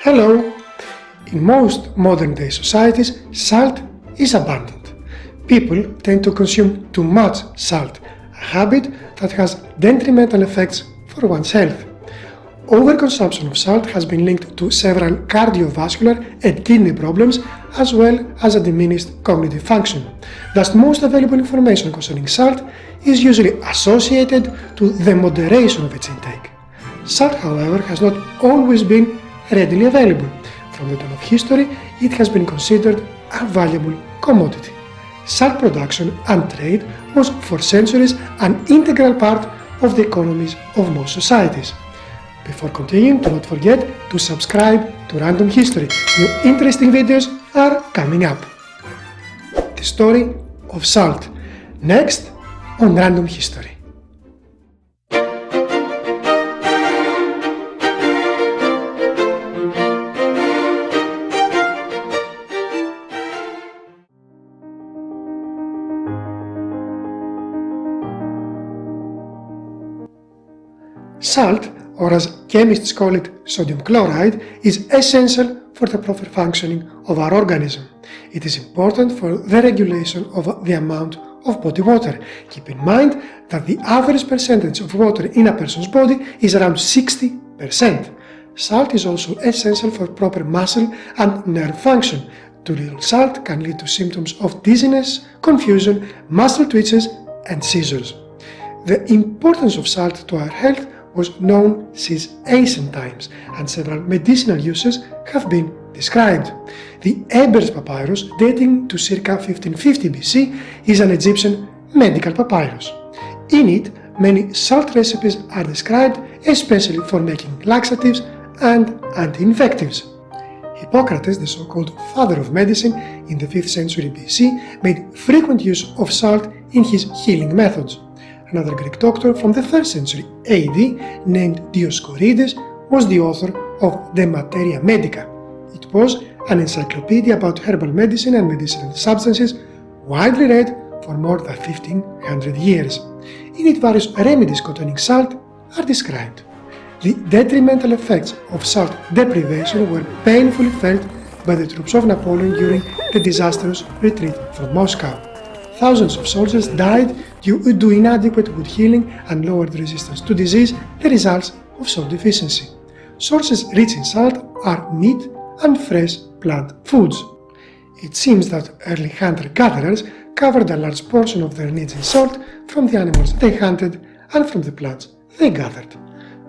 Hello! In most modern-day societies, salt is abundant. People tend to consume too much salt, a habit that has detrimental effects for one's health. Overconsumption of salt has been linked to several cardiovascular and kidney problems, as well as a diminished cognitive function. Thus, most available information concerning salt is usually associated to the moderation of its intake. Salt, however, has not always been readily available. From the dawn of history, it has been considered a valuable commodity. Salt production and trade was for centuries an integral part of the economies of most societies. Before continuing, do not forget to subscribe to Random History. New interesting videos are coming up. The story of salt. Next on Random History. Salt, or as chemists call it sodium chloride, is essential for the proper functioning of our organism. It is important for the regulation of the amount of body water. Keep in mind that the average percentage of water in a person's body is around 60%. Salt is also essential for proper muscle and nerve function. Too little salt can lead to symptoms of dizziness, confusion, muscle twitches, and seizures. The importance of salt to our health was known since ancient times, and several medicinal uses have been described. The Ebers Papyrus, dating to circa 1550 BC, is an Egyptian medical papyrus. In it, many salt recipes are described, especially for making laxatives and anti-infectives. Hippocrates, the so-called father of medicine in the 5th century BC, made frequent use of salt in his healing methods. Another Greek doctor from the 1st century AD, named Dioscorides, was the author of De Materia Medica. It was an encyclopedia about herbal medicine and medicinal substances, widely read for more than 1500 years. In it, various remedies containing salt are described. The detrimental effects of salt deprivation were painfully felt by the troops of Napoleon during the disastrous retreat from Moscow. Thousands of soldiers died due to inadequate wound healing and lowered resistance to disease, the results of salt deficiency. Sources rich in salt are meat and fresh plant foods. It seems that early hunter-gatherers covered a large portion of their needs in salt from the animals they hunted and from the plants they gathered.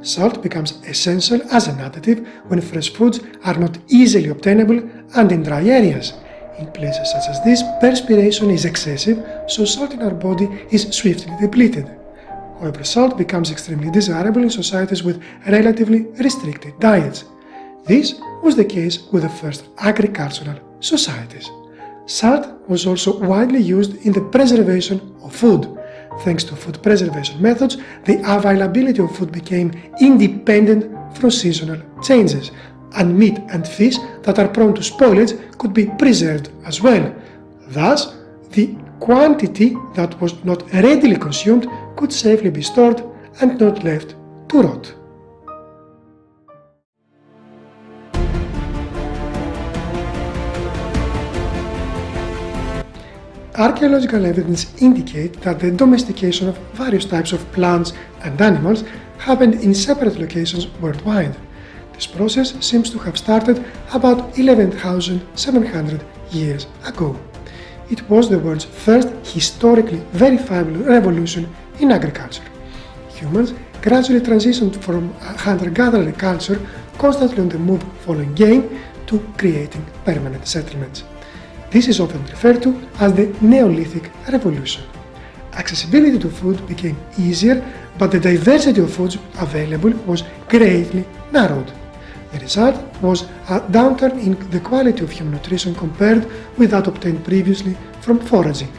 Salt becomes essential as an additive when fresh foods are not easily obtainable and in dry areas. In places such as this, perspiration is excessive, so salt in our body is swiftly depleted. However, salt becomes extremely desirable in societies with relatively restricted diets. This was the case with the first agricultural societies. Salt was also widely used in the preservation of food. Thanks to food preservation methods, the availability of food became independent from seasonal changes, and meat and fish that are prone to spoilage could be preserved as well. Thus, the quantity that was not readily consumed could safely be stored and not left to rot. Archaeological evidence indicate that the domestication of various types of plants and animals happened in separate locations worldwide. This process seems to have started about 11,700 years ago. It was the world's first historically verifiable revolution in agriculture. Humans gradually transitioned from a hunter-gatherer culture, constantly on the move following game, to creating permanent settlements. This is often referred to as the Neolithic Revolution. Accessibility to food became easier, but the diversity of foods available was greatly narrowed. The result was a downturn in the quality of human nutrition compared with that obtained previously from foraging.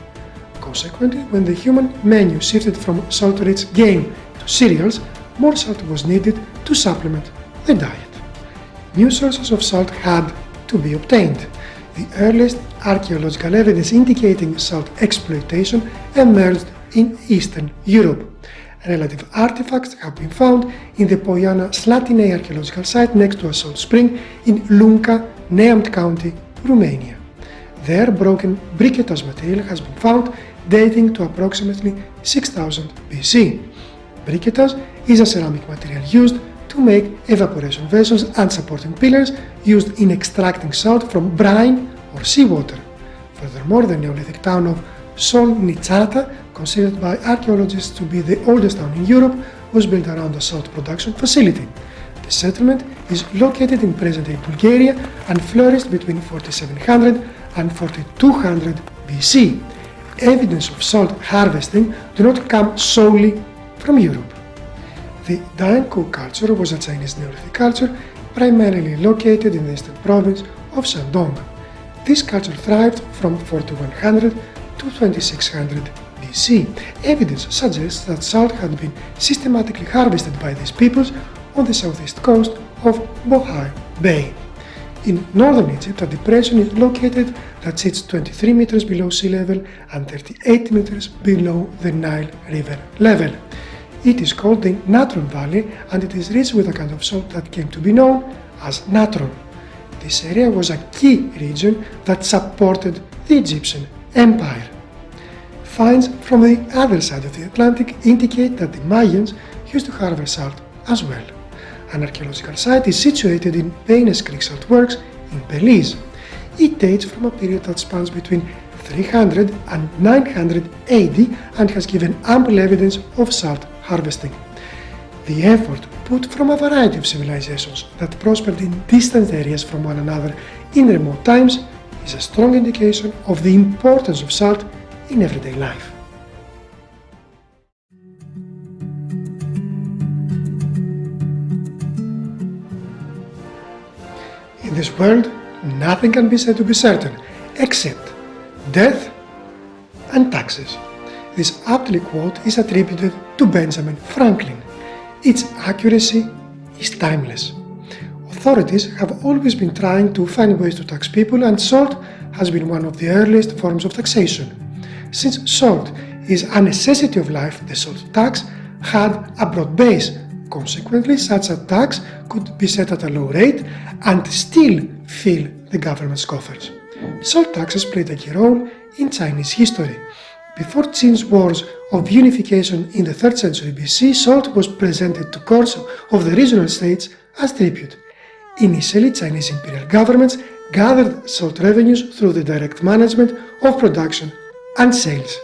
Consequently, when the human menu shifted from salt-rich game to cereals, more salt was needed to supplement the diet. New sources of salt had to be obtained. The earliest archaeological evidence indicating salt exploitation emerged in Eastern Europe. Relative artifacts have been found in the Poiana Slatinei archaeological site next to a salt spring in Lunca, Neamt County, Romania. There, broken briquetas material has been found dating to approximately 6000 BC. Briquetas is a ceramic material used to make evaporation vessels and supporting pillars used in extracting salt from brine or seawater. Furthermore, the Neolithic town of Solnicata, considered by archaeologists to be the oldest town in Europe, was built around a salt production facility. The settlement is located in present-day Bulgaria and flourished between 4700 and 4200 BC. Evidence of salt harvesting do not come solely from Europe. The Diankou culture was a Chinese Neolithic culture primarily located in the eastern province of Shandong. This culture thrived from 4100 to 2600 BC. Evidence suggests that salt had been systematically harvested by these peoples on the southeast coast of Bohai Bay. In northern Egypt, a depression is located that sits 23 meters below sea level and 38 meters below the Nile River level. It is called the Natron Valley and it is rich with a kind of salt that came to be known as natron. This area was a key region that supported the Egyptian Empire. Finds from the other side of the Atlantic indicate that the Mayans used to harvest salt as well. An archaeological site is situated in Peines Creek Salt Works in Belize. It dates from a period that spans between 300 and 900 AD and has given ample evidence of salt harvesting. The effort put from a variety of civilizations that prospered in distant areas from one another in remote times is a strong indication of the importance of salt in everyday life. In this world, nothing can be said to be certain except death and taxes. This aptly quote is attributed to Benjamin Franklin. Its accuracy is timeless. Authorities have always been trying to find ways to tax people, and salt has been one of the earliest forms of taxation. Since salt is a necessity of life, the salt tax had a broad base. Consequently, such a tax could be set at a low rate and still fill the government's coffers. Salt taxes played a key role in Chinese history. Before Qin's wars of unification in the 3rd century BC, salt was presented to courts of the regional states as tribute. Initially, Chinese imperial governments gathered salt revenues through the direct management of production and sales.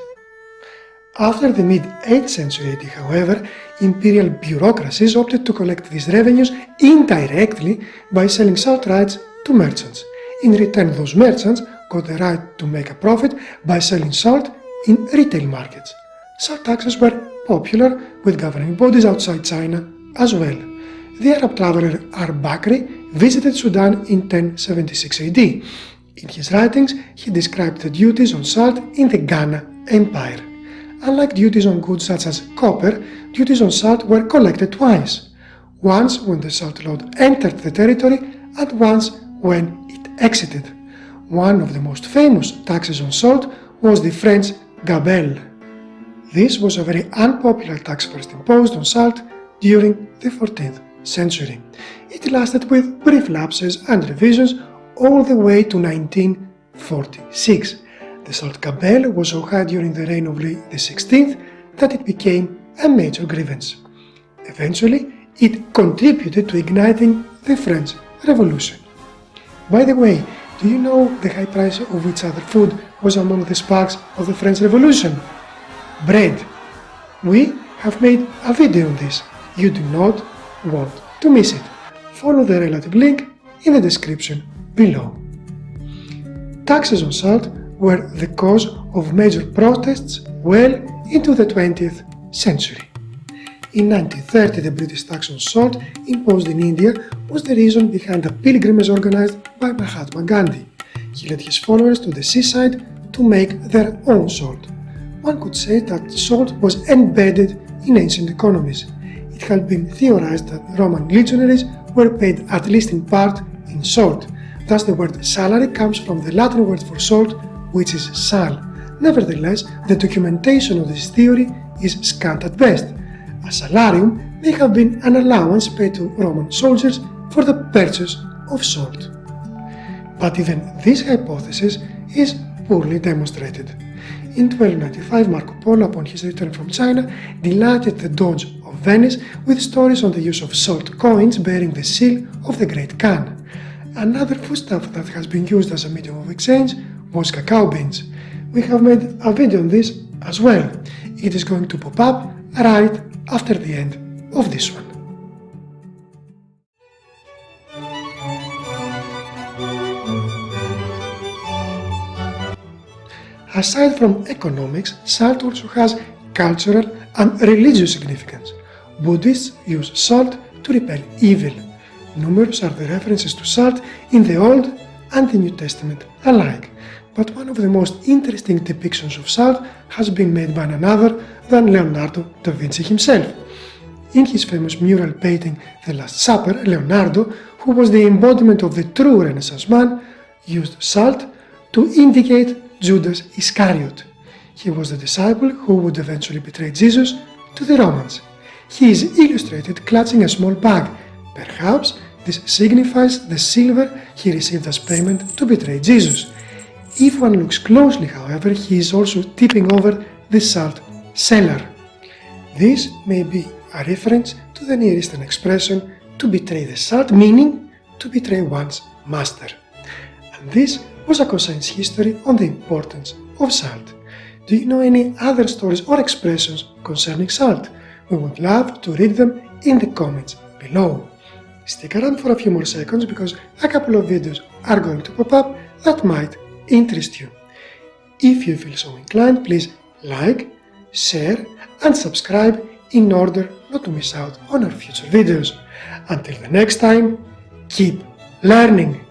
After the mid-8th century AD, however, imperial bureaucracies opted to collect these revenues indirectly by selling salt rights to merchants. In return, those merchants got the right to make a profit by selling salt in retail markets. Salt taxes were popular with governing bodies outside China as well. The Arab traveler Ar-Bakri visited Sudan in 1076 AD. In his writings, he described the duties on salt in the Ghana Empire. Unlike duties on goods such as copper, duties on salt were collected twice. Once when the salt load entered the territory and once when it exited. One of the most famous taxes on salt was the French gabelle. This was a very unpopular tax first imposed on salt during the 14th century. It lasted with brief lapses and revisions all the way to 1946. The salt gabelle was so high during the reign of Louis XVI that it became a major grievance. Eventually, it contributed to igniting the French Revolution. By the way, do you know the high price of which other food was among the sparks of the French Revolution? Bread. We have made a video on this. You do not want to miss it. Follow the relative link in the description below. Taxes on salt were the cause of major protests well into the 20th century. In 1930, the British tax on salt imposed in India was the reason behind a pilgrimage organized by Mahatma Gandhi. He led his followers to the seaside to make their own salt. One could say that salt was embedded in ancient economies. It had been theorized that Roman legionaries were paid at least in part in salt. Thus the word salary comes from the Latin word for salt, which is sal. Nevertheless, the documentation of this theory is scant at best. A salarium may have been an allowance paid to Roman soldiers for the purchase of salt. But even this hypothesis is poorly demonstrated. In 1295, Marco Polo, upon his return from China, delighted the Doge of Venice with stories on the use of salt coins bearing the seal of the Great Khan. Another foodstuff that has been used as a medium of exchange was cacao beans. We have made a video on this as well. It is going to pop up right after the end of this one. Aside from economics, salt also has cultural and religious significance. Buddhists use salt to repel evil. Numerous are the references to salt in the Old and the New Testament alike, but one of the most interesting depictions of salt has been made by none other than Leonardo da Vinci himself. In his famous mural painting The Last Supper, Leonardo, who was the embodiment of the true Renaissance man, used salt to indicate Judas Iscariot. He was the disciple who would eventually betray Jesus to the Romans. He is illustrated clutching a small bag. Perhaps this signifies the silver he received as payment to betray Jesus. If one looks closely, however, he is also tipping over the salt cellar. This may be a reference to the Near Eastern expression to betray the salt, meaning to betray one's master. And this was a Coscience history on the importance of salt. Do you know any other stories or expressions concerning salt? We would love to read them in the comments below. Stick around for a few more seconds because a couple of videos are going to pop up that might interest you. If you feel so inclined, please like, share and subscribe in order not to miss out on our future videos. Until the next time, keep learning!